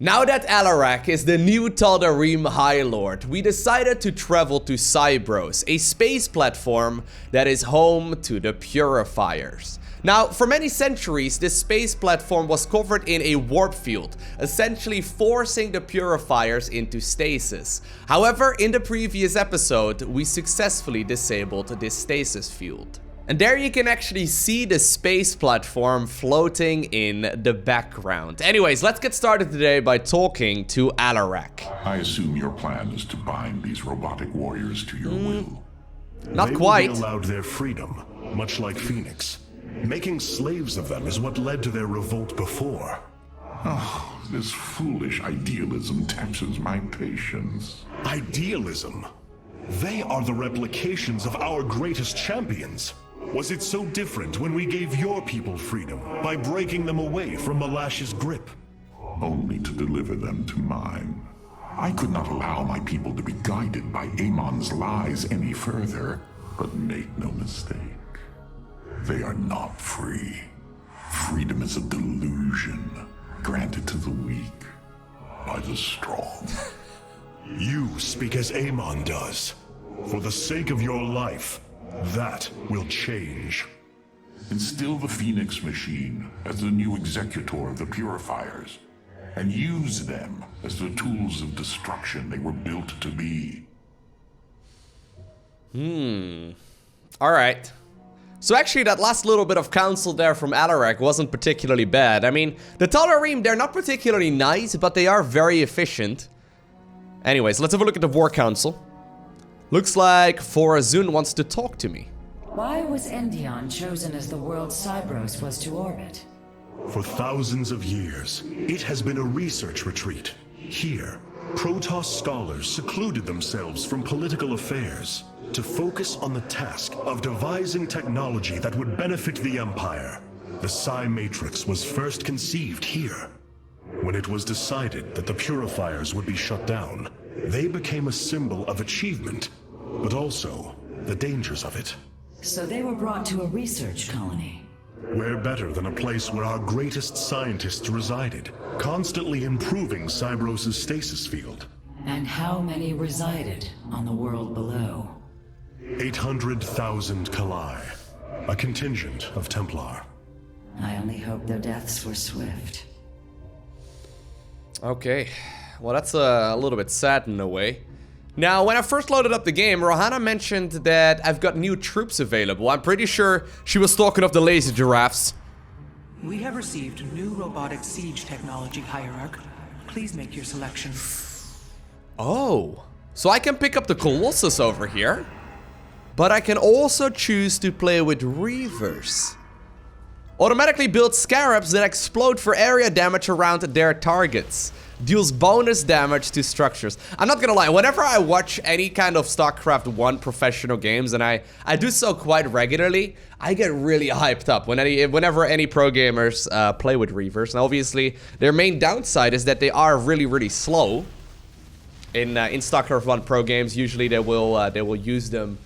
Now that Alarak is the new Tal'Darim High Lord, we decided to travel to Cybros, a space platform that is home to the Purifiers. Now, for many centuries, this space platform was covered in a warp field, essentially forcing the Purifiers into stasis. However, in the previous episode, we successfully disabled this stasis field. And there you can actually see the space platform floating in the background. Anyways, let's get started today by talking to Alarak. I assume your plan is to bind these robotic warriors to your will. Not quite. They will be allowed their freedom, much like Phoenix. Making slaves of them is what led to their revolt before. Oh, this foolish idealism taxes my patience. Idealism? They are the replications of our greatest champions. Was it so different when we gave your people freedom by breaking them away from Malash's grip? Only to deliver them to mine. I could not allow my people to be guided by Amon's lies any further, but make no mistake. They are not free. Freedom is a delusion granted to the weak by the strong. You speak as Amon does. For the sake of your life, that will change. Instill the Phoenix machine as the new executor of the Purifiers, and use them as the tools of destruction they were built to be. Alright. So actually that last little bit of counsel there from Alarak wasn't particularly bad. I mean, the Tal'Darim, they're not particularly nice, but they are very efficient. Anyways, let's have a look at the War Council. Looks like Forazun wants to talk to me. Why was Endion chosen as the world Cybros was to orbit? For thousands of years, it has been a research retreat. Here, Protoss scholars secluded themselves from political affairs to focus on the task of devising technology that would benefit the Empire. The Psi Matrix was first conceived here. When it was decided that the Purifiers would be shut down, they became a symbol of achievement, but also the dangers of it. So they were brought to a research colony. Where better than a place where our greatest scientists resided, constantly improving Cybros' stasis field. And how many resided on the world below? 800,000 Kalai, a contingent of Templar. I only hope their deaths were swift. Okay, well that's a little bit sad in a way. Now, when I first loaded up the game, Rohanna mentioned that I've got new troops available. I'm pretty sure she was talking of the laser giraffes. We have received new robotic siege technology, Hierarch. Please make your selection. Oh, so I can pick up the Colossus over here, but I can also choose to play with Reavers. Automatically build scarabs that explode for area damage around their targets. Deals bonus damage to structures. I'm not gonna lie, whenever I watch any kind of StarCraft 1 professional games, and I do so quite regularly, I get really hyped up whenever any pro gamers play with Reavers. And obviously, their main downside is that they are really, really slow. In StarCraft 1 pro games, usually they will use them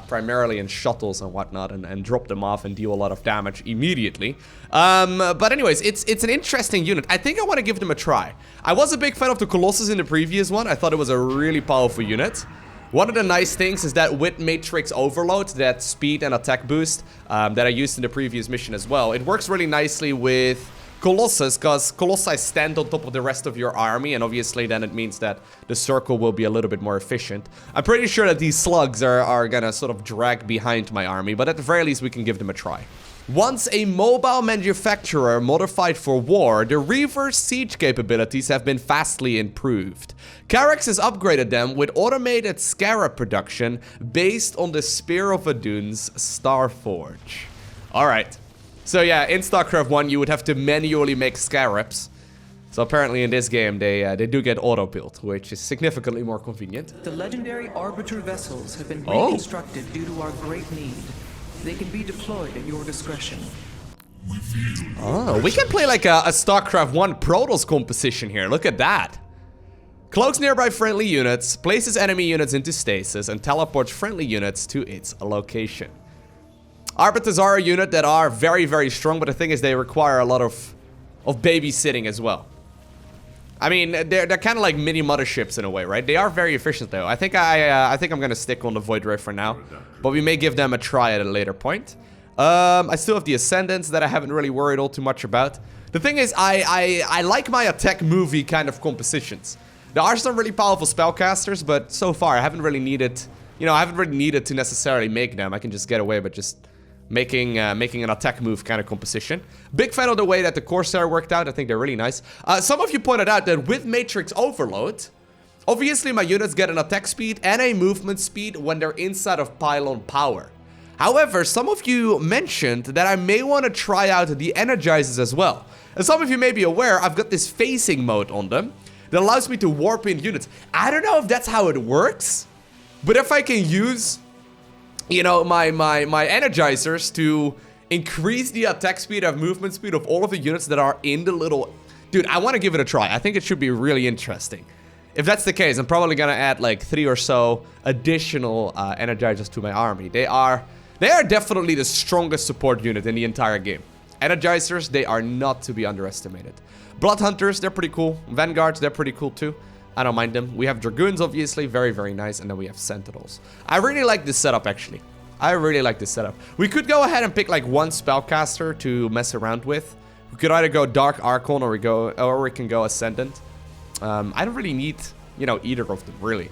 primarily in shuttles and whatnot, and drop them off and deal a lot of damage immediately. But anyways, it's an interesting unit. I think I want to give them a try. I was a big fan of the Colossus in the previous one. I thought it was a really powerful unit. One of the nice things is that with Matrix Overload, that speed and attack boost that I used in the previous mission as well, it works really nicely with Colossus, because Colossi stand on top of the rest of your army, and obviously then it means that the circle will be a little bit more efficient. I'm pretty sure that these slugs are gonna sort of drag behind my army, but at the very least we can give them a try. Once a mobile manufacturer modified for war, the Reaver's siege capabilities have been vastly improved. Carex has upgraded them with automated scarab production based on the Spear of Adun's Starforge. Alright. So yeah, in StarCraft 1 you would have to manually make scarabs. So apparently in this game they do get auto-built, which is significantly more convenient. The legendary Arbiter vessels have been reconstructed due to our great need. They can be deployed at your discretion. Oh, we can play like a StarCraft 1 Protoss composition here. Look at that. Cloaks nearby friendly units, places enemy units into stasis, and teleports friendly units to its location. Arbiters are a unit that are very, very strong, but the thing is they require a lot of babysitting as well. I mean, they're kind of like mini motherships in a way, right? They are very efficient though. I think I'm gonna stick on the Void Ray for now, but we may give them a try at a later point. I still have the Ascendants that I haven't really worried all too much about. The thing is, I like my attack movie kind of compositions. There are some really powerful spellcasters, but so far I haven't really needed, you know, I haven't really needed to necessarily make them. I can just get away with just making an attack move kind of composition. Big fan of the way that the Corsair worked out. I think they're really nice. Some of you pointed out that with Matrix Overload, obviously my units get an attack speed and a movement speed when they're inside of pylon power. However, some of you mentioned that I may want to try out the Energizers as well. And some of you may be aware, I've got this phasing mode on them that allows me to warp in units. I don't know if that's how it works, but if I can use, you know, my Energizers to increase the attack speed and movement speed of all of the units that are in the little... Dude, I want to give it a try. I think it should be really interesting. If that's the case, I'm probably going to add like 3 or so additional Energizers to my army. They are definitely the strongest support unit in the entire game. Energizers, they are not to be underestimated. Blood Hunters, they're pretty cool. Vanguards, they're pretty cool too. I don't mind them. We have Dragoons, obviously, very, very nice. And then we have Sentinels. I really like this setup, actually. I really like this setup. We could go ahead and pick like one spellcaster to mess around with. We could either go Dark Archon or we can go Ascendant. I don't really need, you know, either of them, really.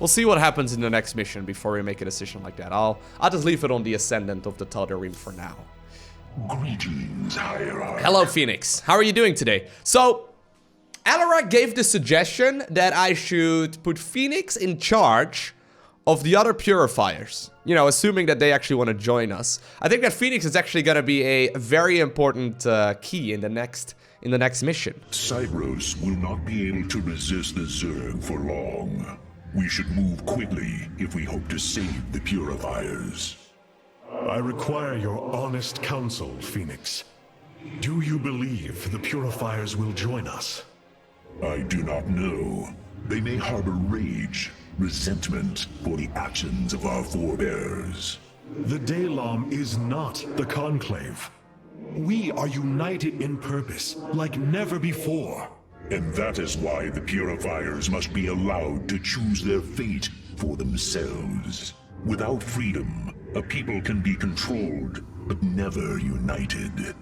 We'll see what happens in the next mission before we make a decision like that. I'll just leave it on the Ascendant of the Tal'Darim for now. Greetings, Hierarch. Hello, Phoenix. How are you doing today? So, Alarak gave the suggestion that I should put Phoenix in charge of the other Purifiers. You know, assuming that they actually want to join us. I think that Phoenix is actually going to be a very important key in the next mission. Cybros will not be able to resist the Zerg for long. We should move quickly if we hope to save the Purifiers. I require your honest counsel, Phoenix. Do you believe the Purifiers will join us? I do not know. They may harbor rage, resentment for the actions of our forebears. The Daylom is not the Conclave. We are united in purpose, like never before. And that is why the Purifiers must be allowed to choose their fate for themselves. Without freedom, a people can be controlled, but never united.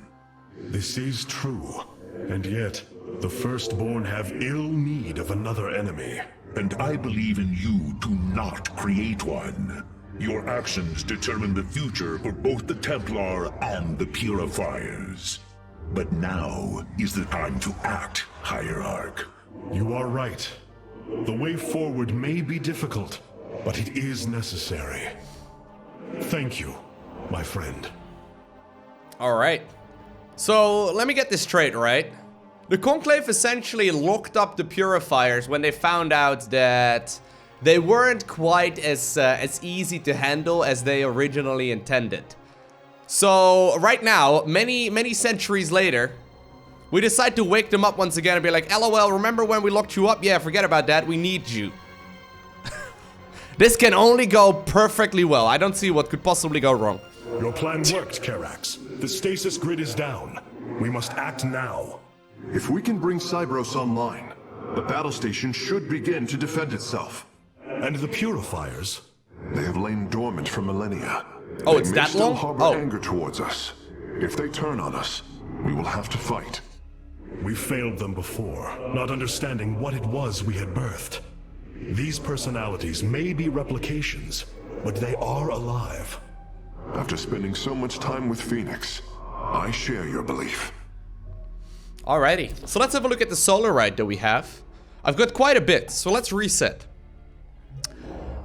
This is true, and yet the Firstborn have ill need of another enemy. And I believe in you to not create one. Your actions determine the future for both the Templar and the Purifiers. But now is the time to act, Hierarch. You are right. The way forward may be difficult, but it is necessary. Thank you, my friend. Alright. So, let me get this straight, right? The Conclave essentially locked up the Purifiers when they found out that they weren't quite as easy to handle as they originally intended. So, right now, many centuries later, we decide to wake them up once again and be like, LOL, remember when we locked you up? Yeah, forget about that, we need you. This can only go perfectly well. I don't see what could possibly go wrong. Your plan worked, Karax. The stasis grid is down. We must act now. If we can bring Cybros online, the battle station should begin to defend itself. And the Purifiers? They have lain dormant for millennia. Oh, it's They that may still long? harbor Oh. anger towards us. If they turn on us, we will have to fight. We failed them before, not understanding what it was we had birthed. These personalities may be replications, but they are alive. After spending so much time with Phoenix, I share your belief. Alrighty, so let's have a look at the solar ride that we have. I've got quite a bit, so let's reset.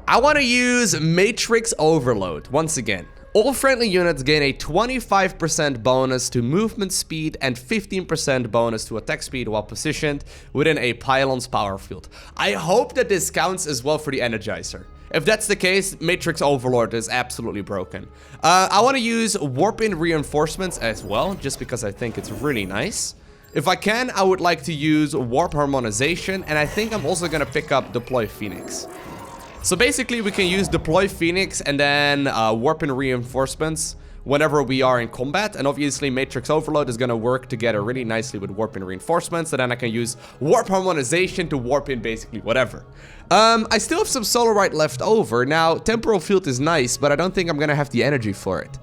I want to use Matrix Overload once again. All friendly units gain a 25% bonus to movement speed and 15% bonus to attack speed while positioned within a pylon's power field. I hope that this counts as well for the Energizer. If that's the case, Matrix Overlord is absolutely broken. I want to use Warp-in Reinforcements as well, just because I think it's really nice. If I can, I would like to use Warp Harmonization, and I think I'm also going to pick up Deploy Phoenix. So basically, we can use Deploy Phoenix and then Warp-in Reinforcements whenever we are in combat. And obviously Matrix Overload is going to work together really nicely with warp and reinforcements. And then I can use warp harmonization to warp in basically whatever. I still have some Solarite left over. Now, Temporal Field is nice, but I don't think I'm going to have the energy for it.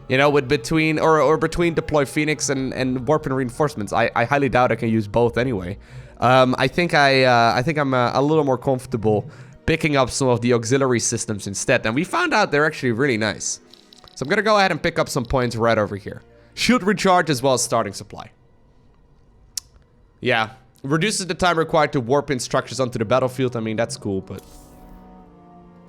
You know, with between Deploy Phoenix and warp and reinforcements. I highly doubt I can use both anyway. I think I'm a little more comfortable picking up some of the auxiliary systems instead. And we found out they're actually really nice. So I'm going to go ahead and pick up some points right over here. Shield recharge as well as starting supply. Yeah. Reduces the time required to warp in structures onto the battlefield. I mean, that's cool, but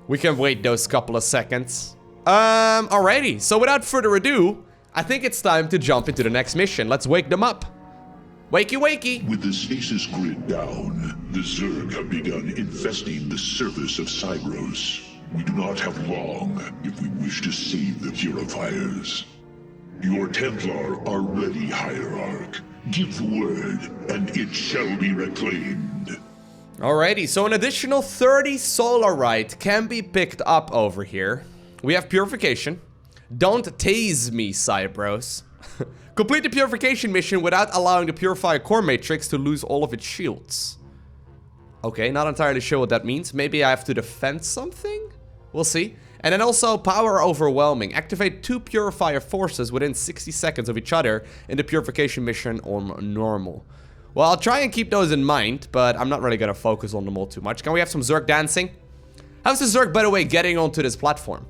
we can wait those couple of seconds. Alrighty. So without further ado, I think it's time to jump into the next mission. Let's wake them up. Wakey, wakey. With the stasis grid down, the Zerg have begun infesting the surface of Cybros. We do not have long if we wish to save the Purifiers. Your Templar are ready, Hierarch. Give the word, and it shall be reclaimed. Alrighty, so an additional 30 Solarite can be picked up over here. We have Purification. Don't tase me, Cybros. Complete the Purification mission without allowing the Purifier core matrix to lose all of its shields. Okay, not entirely sure what that means. Maybe I have to defend something? We'll see. And then also Power Overwhelming. Activate 2 Purifier forces within 60 seconds of each other in the Purification mission on normal. Well, I'll try and keep those in mind, but I'm not really going to focus on them all too much. Can we have some Zerg dancing? How's the Zerg, by the way, getting onto this platform?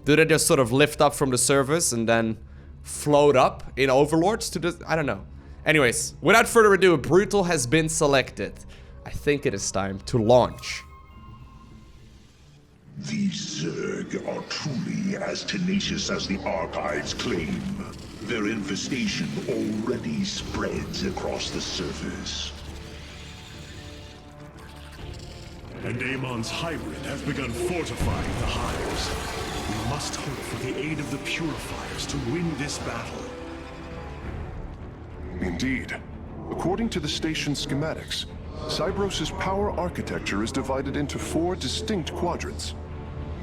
Do they just sort of lift up from the surface and then float up in Overlords to the... I don't know. Anyways, without further ado, Brutal has been selected. I think it is time to launch. These Zerg are truly as tenacious as the archives claim. Their infestation already spreads across the surface. And Amon's hybrid has begun fortifying the hives. We must hope for the aid of the Purifiers to win this battle. Indeed. According to the station schematics, Cybros' power architecture is divided into 4 distinct quadrants.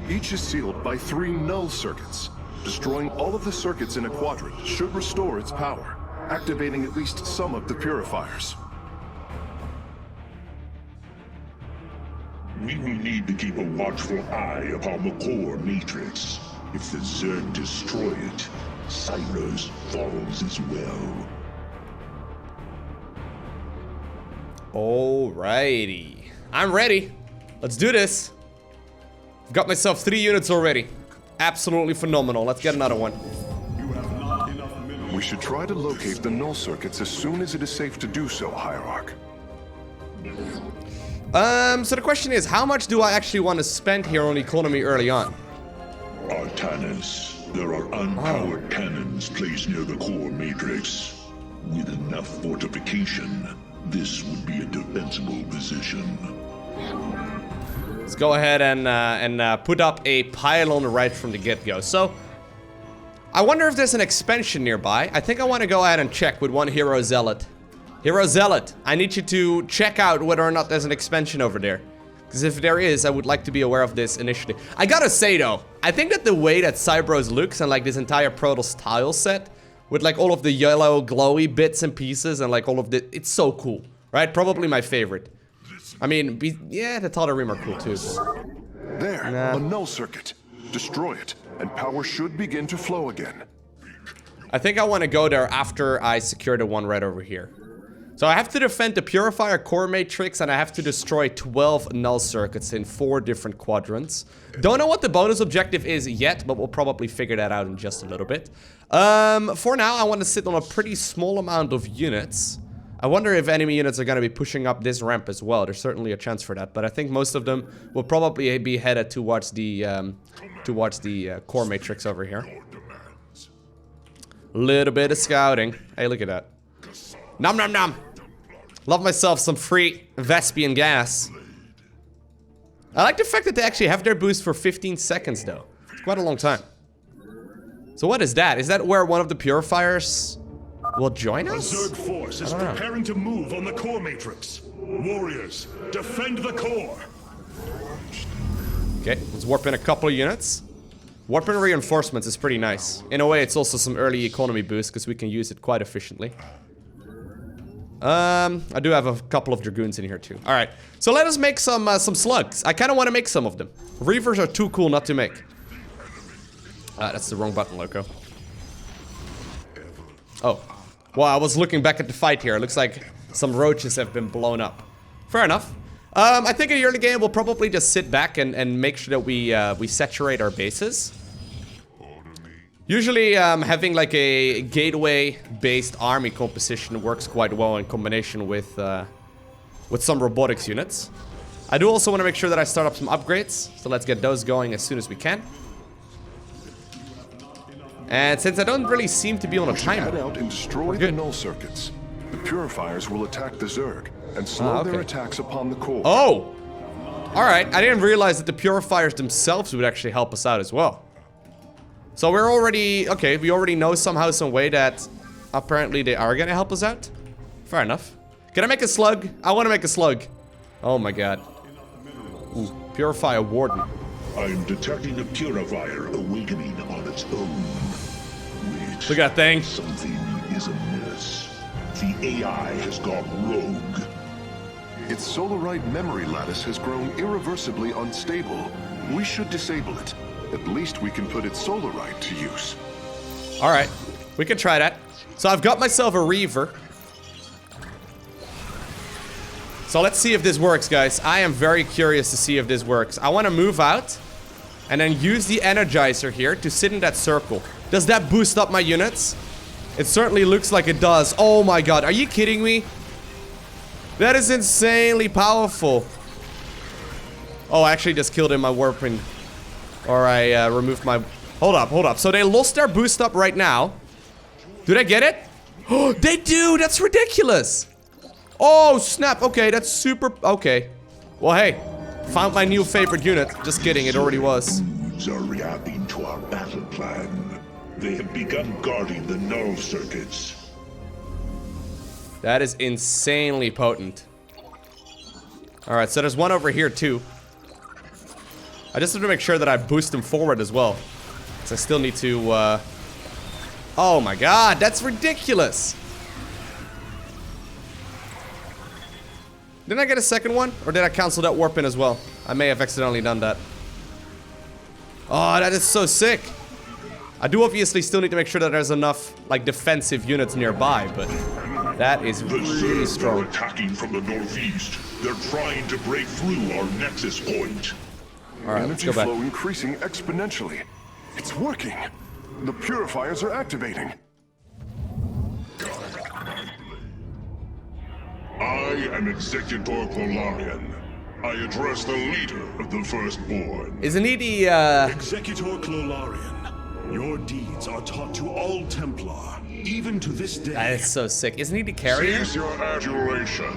Each is sealed by 3 null circuits. Destroying all of the circuits in a quadrant should restore its power, activating at least some of the Purifiers. We will need to keep a watchful eye upon the core matrix. If the Zerg destroy it, Cybros falls as well. Alrighty. I'm ready. Let's do this. I've got myself 3 units already. Absolutely phenomenal. Let's get another one. We should try to locate the null circuits as soon as it is safe to do so, Hierarch. So the question is, how much do I actually want to spend here on economy early on? Artanis, there are unpowered cannons placed near the core matrix. With enough fortification, this would be a defensible position. Let's go ahead and put up a pylon right from the get-go. So, I wonder if there's an expansion nearby. I think I want to go ahead and check with one Hero Zealot. Hero Zealot, I need you to check out whether or not there's an expansion over there. Because if there is, I would like to be aware of this initially. I gotta say though, I think that the way that Cybros looks and like this entire Protoss tile set, with like all of the yellow glowy bits and pieces and like all of the... It's so cool, right? Probably my favorite. I mean, yeah, the Tadarim are cool too. There, a null circuit. Destroy it, and power should begin to flow again. I think I want to go there after I secure the one right over here. So I have to defend the Purifier core matrix and I have to destroy 12 null circuits in 4 different quadrants. Don't know what the bonus objective is yet, but we'll probably figure that out in just a little bit. For now, I want to sit on a pretty small amount of units. I wonder if enemy units are going to be pushing up this ramp as well. There's certainly a chance for that, but I think most of them will probably be headed towards the core matrix over here. Little bit of scouting. Hey, look at that. Nom nom nom. Love myself some free Vespian gas. I like the fact that they actually have their boost for 15 seconds though. It's quite a long time. So what is that? Is that where one of the Purifiers will join us? A Zerg force is preparing to move on the core matrix. Warriors, defend the core. Okay, let's warp in a couple of units. Weapon reinforcements is pretty nice. In a way, it's also some early economy boost because we can use it quite efficiently. I do have a couple of Dragoons in here too. All right, so let us make some slugs. I kind of want to make some of them. Reavers are too cool not to make. That's the wrong button, Lowko. Oh, well, I was looking back at the fight here. It looks like some roaches have been blown up. Fair enough. I think in the early game we'll probably just sit back and make sure that we saturate our bases. Usually having like a gateway-based army composition works quite well in combination with some robotics units. I do also want to make sure that I start up some upgrades, so let's get those going as soon as we can. And since I don't really seem to be on a timer, head out and destroy the null circuits. The Purifiers will attack the Zerg and slow their attacks upon the core. Oh! Alright, I didn't realize that the Purifiers themselves would actually help us out as well. So we're already... Okay, we already know somehow, some way that apparently they are gonna help us out. Fair enough. Can I make a slug? I want to make a slug. Oh my god. Ooh, Purifier Warden. I'm detecting a Purifier awakening on its own. Wait, Look at that thing. something is amiss. The AI has gone rogue. Its Solarite memory lattice has grown irreversibly unstable. We should disable it. At least we can put its Solarite to use. Alright, we can try that. So I've got myself a Reaver. So let's see if this works, guys. I am very curious to see if this works. I want to move out and then use the Energizer here to sit in that circle. Does that boost up my units? It certainly looks like it does. Oh my god, are you kidding me? That is insanely powerful. Oh, I actually just killed him my warping. Or I removed my... Hold up. So they lost their boost up right now. Do they get it? Oh, they do! That's ridiculous! Oh, snap. Okay, that's super... Okay. Well, hey. Found my new favorite unit. Just kidding, it already was. Foods are reacting to our battle plan. They have begun guarding the null circuits. That is insanely potent. Alright, so there's one over here, too. I just have to make sure that I boost him forward as well. So I still need to, Oh my god, that's ridiculous! Didn't I get a second one? Or did I cancel that warp in as well? I may have accidentally done that. Oh, that is so sick! I do obviously still need to make sure that there's enough, like, defensive units nearby, but... That is really strong. They're attacking from the northeast. They're trying to break through our nexus point. Alright, let's Energy go back. flow increasing exponentially. It's working. The Purifiers are activating. I am Executor Clolarian. I address the leader of the Firstborn. Isn't he the, Executor Clolarian, your deeds are taught to all Templar, even to this day. That is so sick. Isn't he the carrier? Cease your adulation.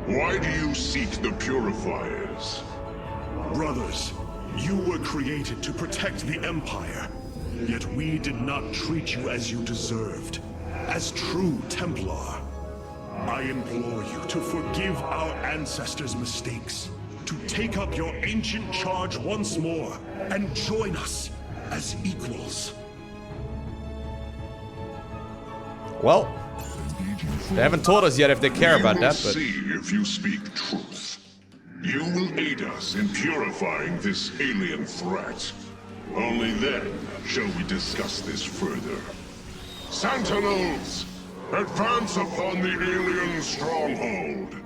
Why do you seek the Purifiers? Brothers, you were created to protect the Empire, yet we did not treat you as you deserved, as true Templar. I implore you to forgive our ancestors' mistakes, to take up your ancient charge once more, and join us as equals. Well, they haven't told us yet if they care about that, but... We will see if you speak truth. You will aid us in purifying this alien threat. Only then shall we discuss this further. Sentinels! Advance upon the alien stronghold.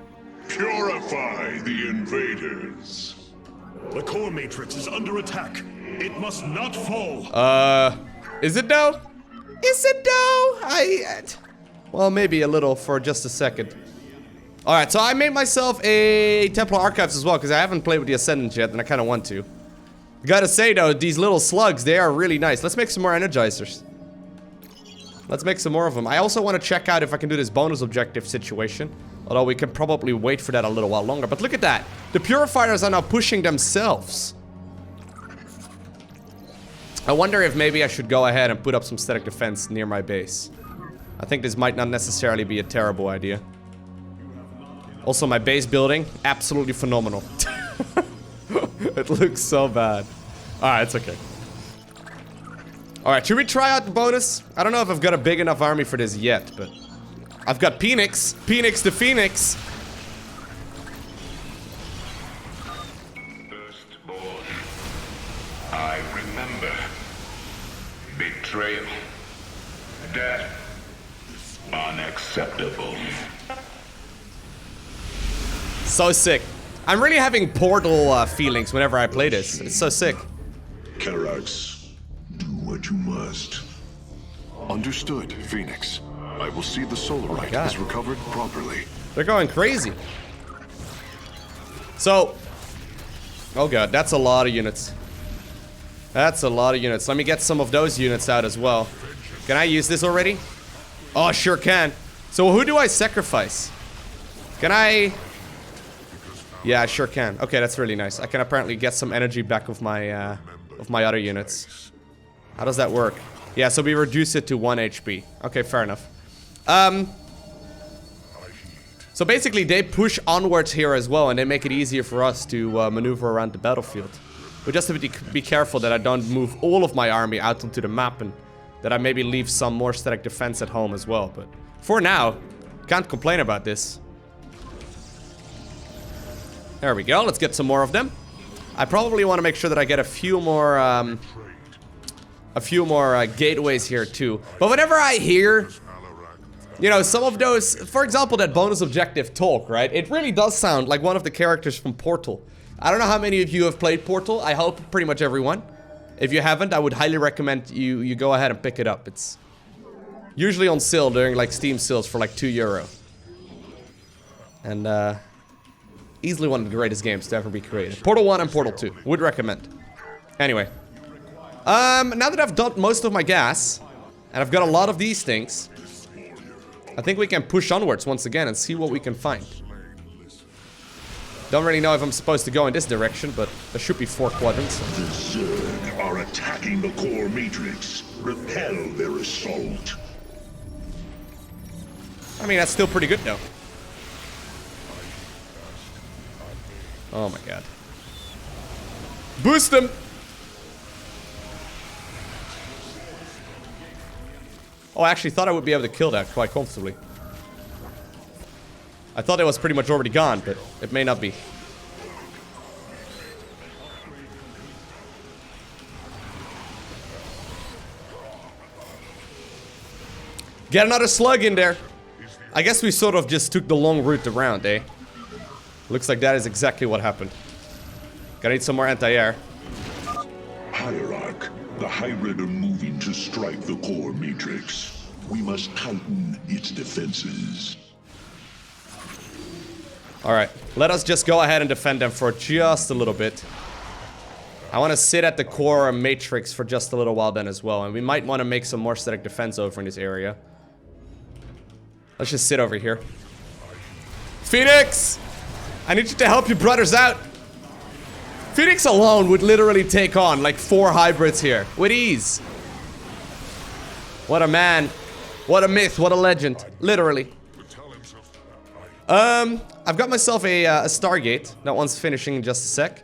Purify the invaders. The core matrix is under attack. It must not fall. Is it though? Is it though? Well, maybe a little for just a second. Alright, so I made myself a Templar Archives as well, because I haven't played with the Ascendant yet, and I kind of want to. Gotta say though, these little slugs, they are really nice. Let's make some more Energizers. Let's make some more of them. I also want to check out if I can do this bonus objective situation. Although we can probably wait for that a little while longer. But look at that. The Purifiers are now pushing themselves. I wonder if maybe I should go ahead and put up some static defense near my base. I think this might not necessarily be a terrible idea. Also, my base building, absolutely phenomenal. It looks so bad. Alright, it's okay. Alright, should we try out the bonus? I don't know if I've got a big enough army for this yet, but... I've got Phoenix. Phoenix the Phoenix. Firstborn. I remember. Betrayal. Death. Unacceptable. So sick. I'm really having Portal feelings whenever I play this. It's so sick. Karax, do what you must. Understood, Phoenix. I will see the Solarite God. is recovered properly. They're going crazy. So... Oh god, that's a lot of units. That's a lot of units. Let me get some of those units out as well. Can I use this already? Oh, sure can. So who do I sacrifice? Can I... Yeah, I sure can. Okay, that's really nice. I can apparently get some energy back of my other units. How does that work? Yeah, so we reduce it to 1 HP. Okay, fair enough. So basically they push onwards here as well, and they make it easier for us to maneuver around the battlefield. We just have to be careful that I don't move all of my army out onto the map, and that I maybe leave some more static defense at home as well. But for now, can't complain about this. There we go, let's get some more of them. I probably want to make sure that I get a few more gateways here too. But whenever I hear, you know, some of those, for example, that bonus objective talk, right? It really does sound like one of the characters from Portal. I don't know how many of you have played Portal. I hope pretty much everyone. If you haven't, I would highly recommend you go ahead and pick it up. It's usually on sale during like Steam sales for like €2. And easily one of the greatest games to ever be created. Portal 1 and Portal 2. Would recommend. Anyway. Now that I've dumped most of my gas, and I've got a lot of these things, I think we can push onwards once again and see what we can find. Don't really know if I'm supposed to go in this direction, but there should be 4 quadrants. The Zerg are attacking the core matrix. Repel their assault. I mean, that's still pretty good though. Oh my god. Boost them! Oh, I actually thought I would be able to kill that quite comfortably. I thought it was pretty much already gone, but it may not be. Get another slug in there. I guess we sort of just took the long route around, eh? Looks like that is exactly what happened. Gotta need some more anti-air. Hierarch, the hybrid are moving to strike the core matrix. We must tighten its defenses. Alright, let us just go ahead and defend them for just a little bit. I want to sit at the core matrix for just a little while then as well. And we might want to make some more static defense over in this area. Let's just sit over here. Phoenix! I need you to help your brothers out. Phoenix alone would literally take on like 4 hybrids here with ease. What a man. What a myth. What a legend. Literally. I've got myself a Stargate. That one's finishing in just a sec.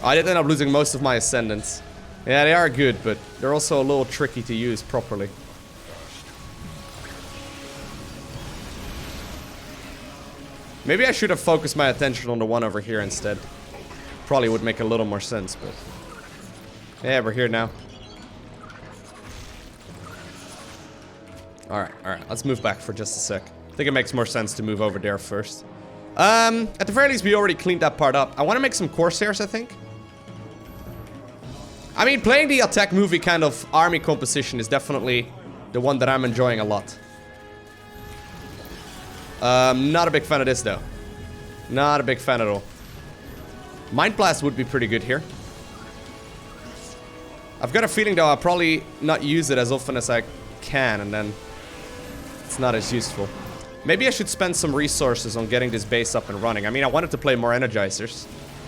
I did end up losing most of my ascendants. Yeah, they are good, but they're also a little tricky to use properly. Maybe I should have focused my attention on the one over here instead. Probably would make a little more sense, but... Yeah, we're here now. Alright, let's move back for just a sec. I think it makes more sense to move over there first. At the very least, we already cleaned that part up. I want to make some Corsairs, I think. I mean, playing the attack movie kind of army composition is definitely the one that I'm enjoying a lot. Not a big fan of this, though. Not a big fan at all. Mind Blast would be pretty good here. I've got a feeling, though, I'll probably not use it as often as I can, and then it's not as useful. Maybe I should spend some resources on getting this base up and running. I mean, I wanted to play more Energizers.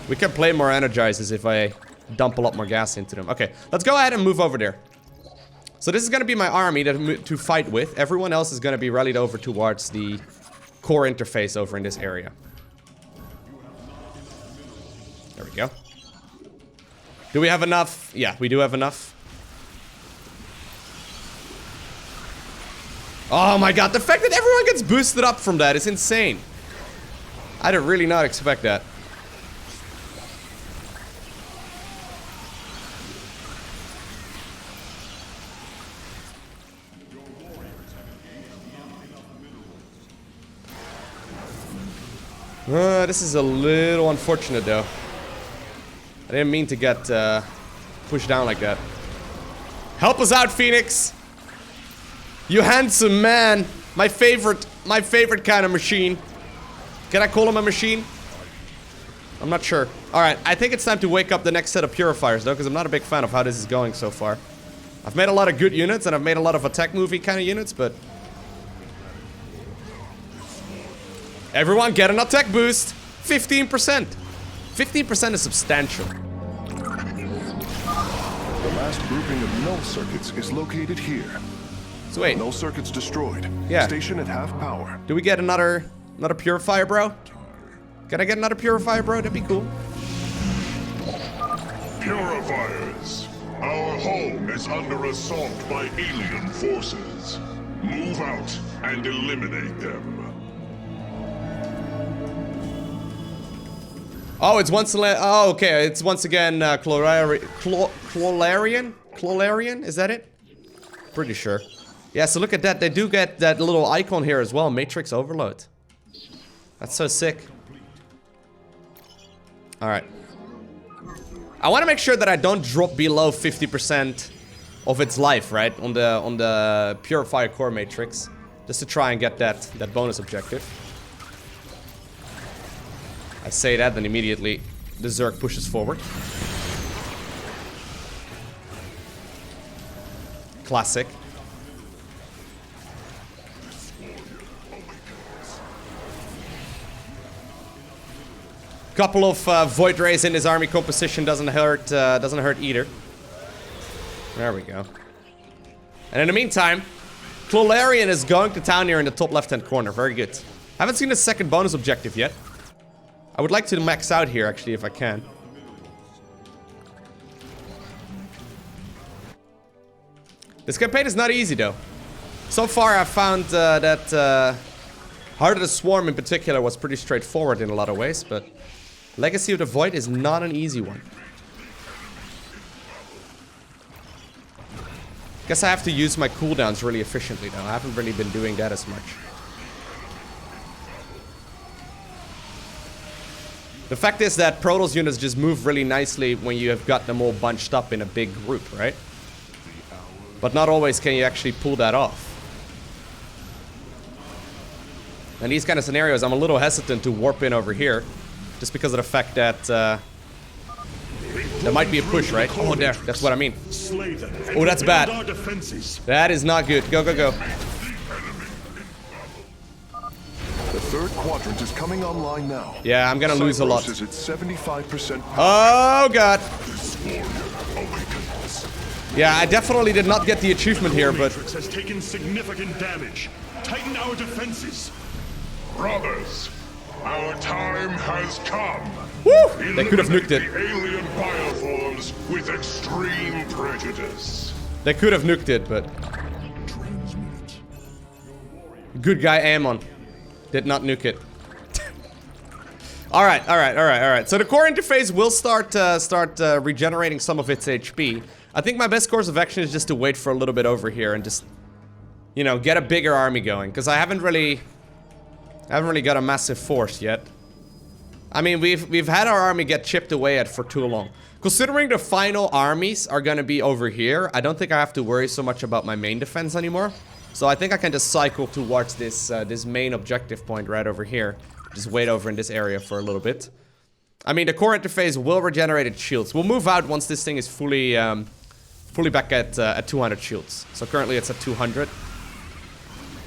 We can play more Energizers if I dump a lot more gas into them. Okay, let's go ahead and move over there. So this is going to be my army to fight with. Everyone else is going to be rallied over towards the core interface over in this area. There we go. Do we have enough? Yeah, we do have enough. Oh my god, the fact that everyone gets boosted up from that is insane. I did really not expect that. This is a little unfortunate though. I didn't mean to get pushed down like that. Help us out, Phoenix! You handsome man! My favorite kind of machine. Can I call him a machine? I'm not sure. Alright, I think it's time to wake up the next set of Purifiers though, because I'm not a big fan of how this is going so far. I've made a lot of good units and I've made a lot of attack movie kind of units, but... Everyone get an attack boost! 15%! 15% is substantial. The last grouping of null circuits is located here. So wait. Null circuits destroyed. Yeah. Station at half power. Do we get another Purifier, bro? Can I get another Purifier, bro? That'd be cool. Purifiers, our home is under assault by alien forces. Move out and eliminate them. Oh, it's once oh, okay. It's once again Clolarian? Is that it? Pretty sure. Yeah, so look at that. They do get that little icon here as well. Matrix Overload. That's so sick. Alright. I want to make sure that I don't drop below 50% of its life, right? On the Purifier Core Matrix. Just to try and get that bonus objective. I say that, then immediately the Zerg pushes forward. Classic. Couple of Void Rays in his army composition doesn't hurt either. There we go. And in the meantime, Clolarian is going to town here in the top left-hand corner. Very good. Haven't seen a second bonus objective yet. I would like to max out here, actually, if I can. This campaign is not easy, though. So far, I've found that Heart of the Swarm, in particular, was pretty straightforward in a lot of ways, but Legacy of the Void is not an easy one. Guess I have to use my cooldowns really efficiently, though. I haven't really been doing that as much. The fact is that Protoss units just move really nicely when you have got them all bunched up in a big group, right? But not always can you actually pull that off. In these kind of scenarios, I'm a little hesitant to warp in over here. Just because of the fact that there might be a push, right? Oh, there. That's what I mean. Oh, that's bad. That is not good. Go, go, go. The third quadrant is coming online now. Yeah, I'm gonna lose a lot. Is at 75% power. Oh, God. Yeah, I definitely did not get the achievement here, but... has taken significant damage. Tighten our defenses. Brothers, our time has come. Woo! They could have nuked it. The alien bioforms with extreme prejudice. They could have nuked it, but... Good guy Amon did not nuke it. Alright. So the core interface will start regenerating some of its HP. I think my best course of action is just to wait for a little bit over here and just, you know, get a bigger army going. Because I haven't really got a massive force yet. I mean, we've had our army get chipped away at for too long. Considering the final armies are gonna be over here, I don't think I have to worry so much about my main defense anymore. So I think I can just cycle towards this this main objective point right over here. Just wait over in this area for a little bit. I mean, the core interface will regenerate its shields. We'll move out once this thing is fully back at 200 shields. So currently it's at 200.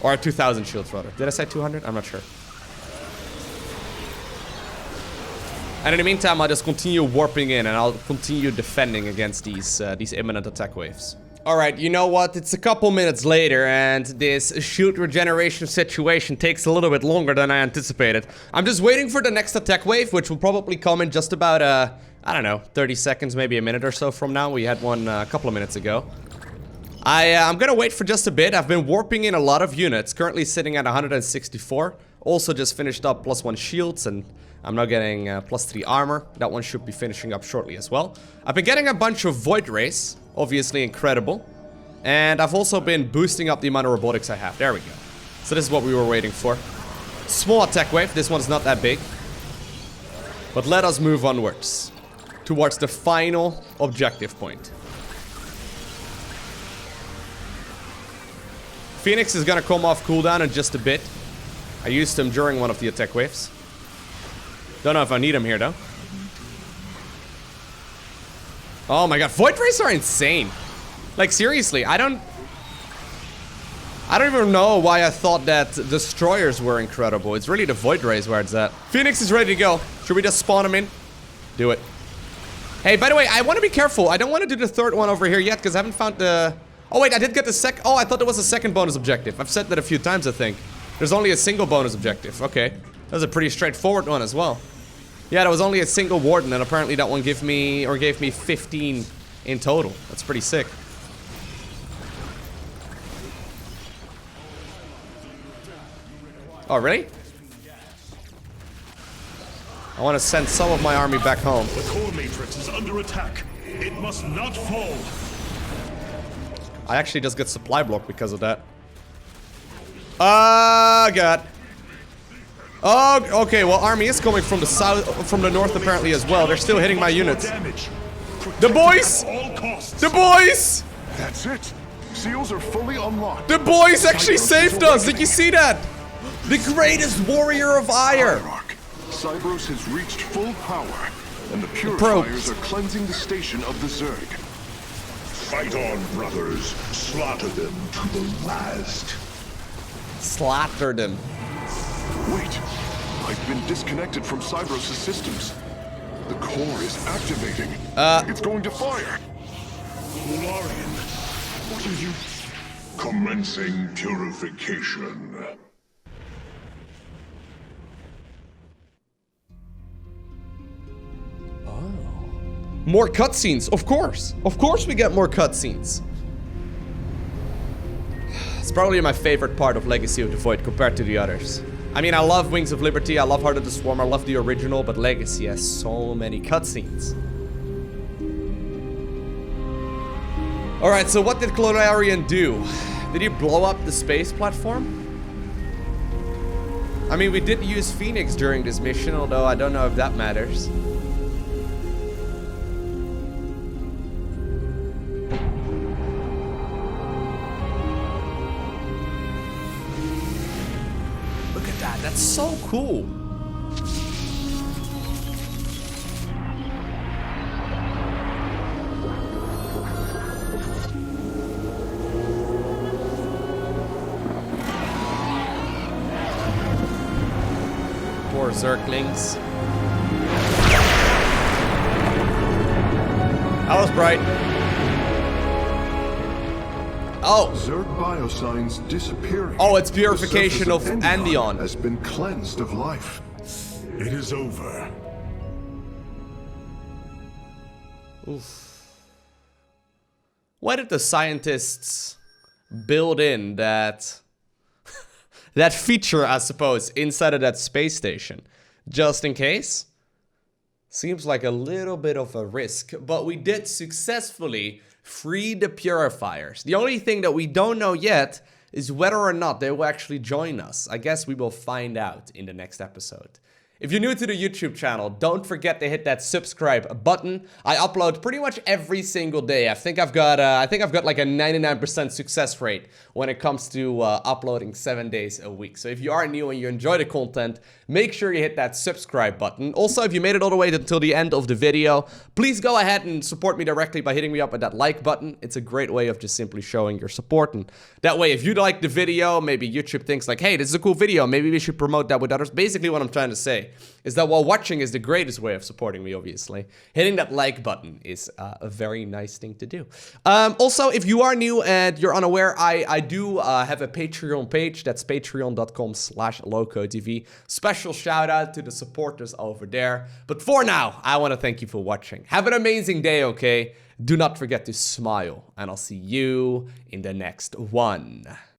Or at 2,000 shields, rather. Did I say 200? I'm not sure. And in the meantime, I'll just continue warping in and I'll continue defending against these imminent attack waves. Alright, you know what? It's a couple minutes later, and this shield regeneration situation takes a little bit longer than I anticipated. I'm just waiting for the next attack wave, which will probably come in just about, I don't know, 30 seconds, maybe a minute or so from now. We had one a couple of minutes ago. I'm gonna wait for just a bit. I've been warping in a lot of units, currently sitting at 164. Also just finished up +1 shields, and I'm now getting +3 armor. That one should be finishing up shortly as well. I've been getting a bunch of void rays. Obviously incredible. And I've also been boosting up the amount of robotics I have. There we go. So this is what we were waiting for. Small attack wave. This one's not that big. But let us move onwards. Towards the final objective point. Phoenix is gonna come off cooldown in just a bit. I used him during one of the attack waves. Don't know if I need him here though. Oh my god, void rays are insane. Like seriously, I don't even know why I thought that destroyers were incredible. It's really the void rays where it's at. Phoenix is ready to go. Should we just spawn him in? Do it. Hey, by the way, I want to be careful. I don't want to do the third one over here yet because I haven't found the... Oh wait, I did get the second... Oh, I thought there was a second bonus objective. I've said that a few times, I think. There's only a single bonus objective. Okay. That was a pretty straightforward one as well. Yeah, there was only a single warden, and apparently that one gave me 15 in total. That's pretty sick. Oh, really? I want to send some of my army back home. The core matrix is under attack. It must not fall. I actually just got supply blocked because of that. Oh, God. Oh, okay, well, army is coming from the south, from the north apparently as well. They're still hitting my units. The boys! The boys! That's it. Seals are fully unlocked. The boys actually saved us! Did you see that? The greatest warrior of ire! Cybros has reached full power, and the Purifiers are cleansing the station of the Zerg. Fight on, brothers. Slaughter them to the last. Slaughter them. Wait, I've been disconnected from Cybros' systems. The core is activating. It's going to fire. Lorian, what are you... Commencing purification. More cutscenes, of course. Of course we get more cutscenes. It's probably my favorite part of Legacy of the Void compared to the others. I mean, I love Wings of Liberty, I love Heart of the Swarm, I love the original, but Legacy has so many cutscenes. Alright, so what did Clonarian do? Did he blow up the space platform? I mean, we did use Phoenix during this mission, although I don't know if that matters. That's so cool. Poor Zerglings. That was bright. Oh. Zerg biosigns disappearing. Oh, it's purification of Endion. Has been cleansed of life. It is over. Oof. Why did the scientists build in that that feature, I suppose, inside of that space station? Just in case? Seems like a little bit of a risk, but we did successfully free the Purifiers. The only thing that we don't know yet is whether or not they will actually join us. I guess we will find out in the next episode. If you're new to the YouTube channel, don't forget to hit that subscribe button. I upload pretty much every single day. I think I've got like a 99% success rate when it comes to uploading 7 days a week. So if you are new and you enjoy the content, make sure you hit that subscribe button. Also, if you made it all the way until the end of the video, please go ahead and support me directly by hitting me up with that like button. It's a great way of just simply showing your support. And that way, if you like the video, maybe YouTube thinks like, hey, this is a cool video, maybe we should promote that with others. Basically what I'm trying to say say is that while watching is the greatest way of supporting me, obviously, hitting that like button is a very nice thing to do. Also, if you are new and you're unaware, I do have a Patreon page. That's patreon.com/LowkoTV. Special shout out to the supporters over there. But for now, I want to thank you for watching. Have an amazing day, okay? Do not forget to smile, and I'll see you in the next one.